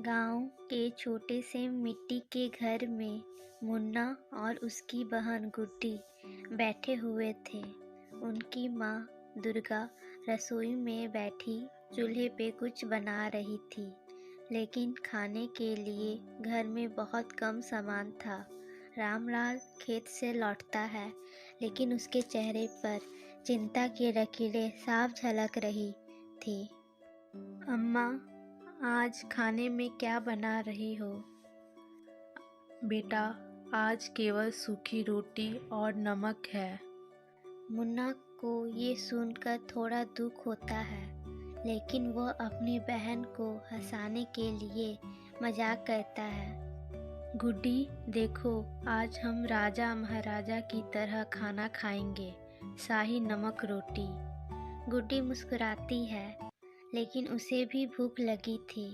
गांव के छोटे से मिट्टी के घर में मुन्ना और उसकी बहन गुड्डी बैठे हुए थे। उनकी माँ दुर्गा रसोई में बैठी चूल्हे पे कुछ बना रही थी, लेकिन खाने के लिए घर में बहुत कम सामान था। रामलाल खेत से लौटता है, लेकिन उसके चेहरे पर चिंता की लकीरें साफ झलक रही थी। अम्मा, आज खाने में क्या बना रही हो? बेटा, आज केवल सूखी रोटी और नमक है। मुन्ना को ये सुनकर थोड़ा दुख होता है, लेकिन वह अपनी बहन को हंसाने के लिए मजाक करता है। गुड्डी, देखो, आज हम राजा महाराजा की तरह खाना खाएंगे, शाही नमक रोटी। गुड्डी मुस्कुराती है, लेकिन उसे भी भूख लगी थी।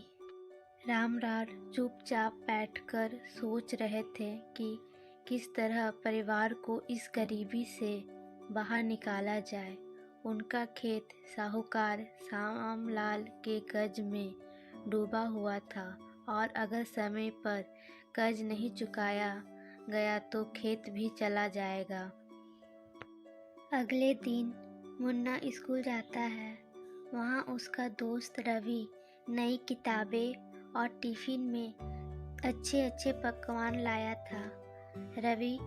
रामलाल चुपचाप बैठकर सोच रहे थे कि किस तरह परिवार को इस गरीबी से बाहर निकाला जाए। उनका खेत साहूकार श्यामलाल के कर्ज में डूबा हुआ था और अगर समय पर कर्ज नहीं चुकाया गया तो खेत भी चला जाएगा। अगले दिन मुन्ना स्कूल जाता है। वहाँ उसका दोस्त रवि नई किताबें और टिफिन में अच्छे अच्छे पकवान लाया था। रवि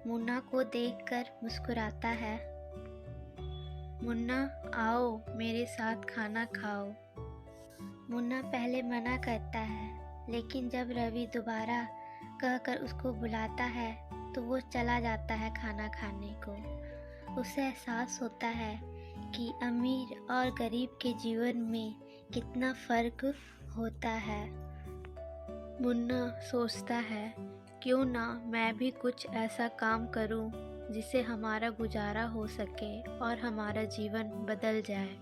मुन्ना को देखकर मुस्कुराता है। मुन्ना, आओ मेरे साथ खाना खाओ। मुन्ना पहले मना करता है, लेकिन जब रवि दोबारा कहकर उसको बुलाता है तो वो चला जाता है खाना खाने को। उसे एहसास होता है कि अमीर और गरीब के जीवन में कितना फर्क होता है। मुन्ना सोचता है, क्यों ना मैं भी कुछ ऐसा काम करूं जिससे हमारा गुजारा हो सके और हमारा जीवन बदल जाए।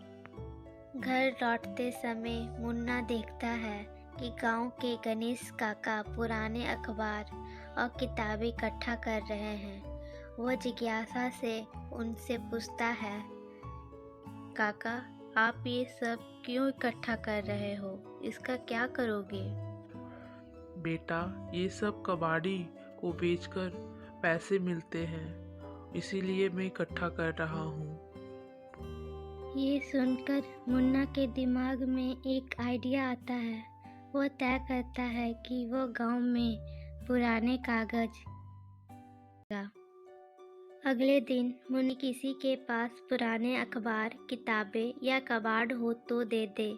घर लौटते समय मुन्ना देखता है कि गांव के गणेश काका पुराने अखबार और किताबें इकट्ठा कर रहे हैं। वह जिज्ञासा से उनसे पूछता है, काका, आप ये सब क्यों इकट्ठा कर रहे हो? इसका क्या करोगे? बेटा, ये सब कबाड़ी को बेचकर पैसे मिलते हैं, इसीलिए मैं इकट्ठा कर रहा हूँ। ये सुनकर मुन्ना के दिमाग में एक आइडिया आता है। वह तय करता है कि वह गांव में पुराने कागज। अगले दिन मुन्नी किसी के पास पुराने अखबार, किताबें या कबाड़ हो तो दे दे।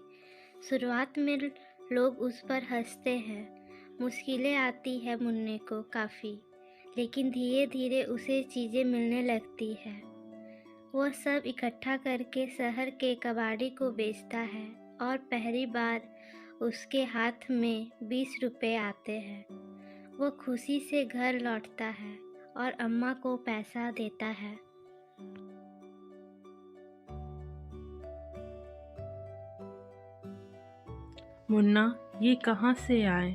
शुरुआत में लोग उस पर हंसते हैं। मुश्किलें आती है मुन्ने को काफ़ी, लेकिन धीरे धीरे उसे चीज़ें मिलने लगती है। वह सब इकट्ठा करके शहर के कबाड़ी को बेचता है और पहली बार उसके हाथ में 20 रुपए आते हैं। वह खुशी से घर लौटता है और अम्मा को पैसा देता है। मुन्ना, ये कहाँ से आए?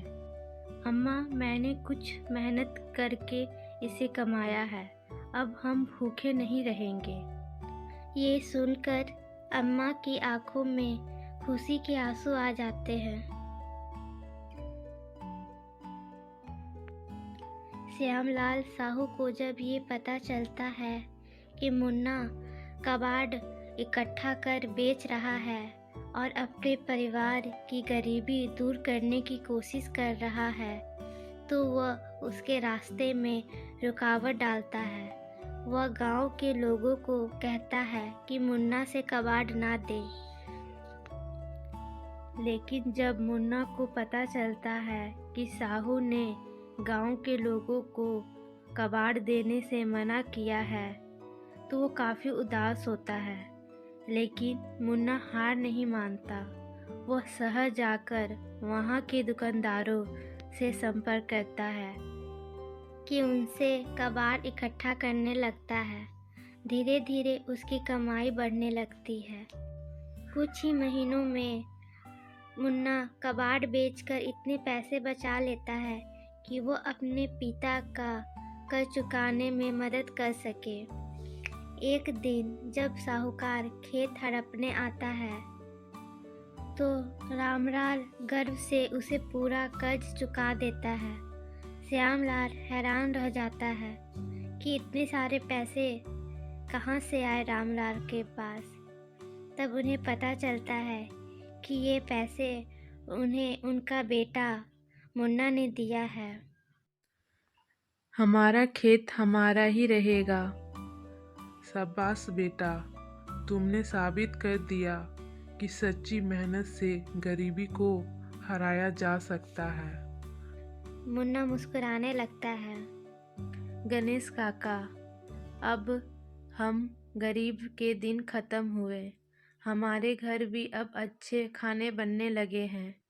अम्मा, मैंने कुछ मेहनत करके इसे कमाया है। अब हम भूखे नहीं रहेंगे। ये सुनकर अम्मा की आंखों में खुशी के आंसू आ जाते हैं। श्यामलाल साहू को जब ये पता चलता है कि मुन्ना कबाड़ इकट्ठा कर बेच रहा है और अपने परिवार की गरीबी दूर करने की कोशिश कर रहा है, तो वह उसके रास्ते में रुकावट डालता है। वह गांव के लोगों को कहता है कि मुन्ना से कबाड़ ना दे। लेकिन जब मुन्ना को पता चलता है कि साहू ने गांव के लोगों को कबाड़ देने से मना किया है, तो वो काफ़ी उदास होता है। लेकिन मुन्ना हार नहीं मानता। वह शहर जाकर वहाँ के दुकानदारों से संपर्क करता है कि उनसे कबाड़ इकट्ठा करने लगता है। धीरे धीरे उसकी कमाई बढ़ने लगती है। कुछ ही महीनों में मुन्ना कबाड़ बेचकर इतने पैसे बचा लेता है कि वो अपने पिता का कर्ज चुकाने में मदद कर सके। एक दिन जब साहूकार खेत हड़पने आता है, तो रामलाल गर्व से उसे पूरा कर्ज चुका देता है। श्यामलाल हैरान रह जाता है कि इतने सारे पैसे कहाँ से आए रामलाल के पास। तब उन्हें पता चलता है कि ये पैसे उन्हें उनका बेटा मुन्ना ने दिया है। हमारा खेत हमारा ही रहेगा। शाबाश बेटा, तुमने साबित कर दिया कि सच्ची मेहनत से गरीबी को हराया जा सकता है। मुन्ना मुस्कुराने लगता है। गणेश काका, अब हम गरीब के दिन खत्म हुए। हमारे घर भी अब अच्छे खाने बनने लगे हैं।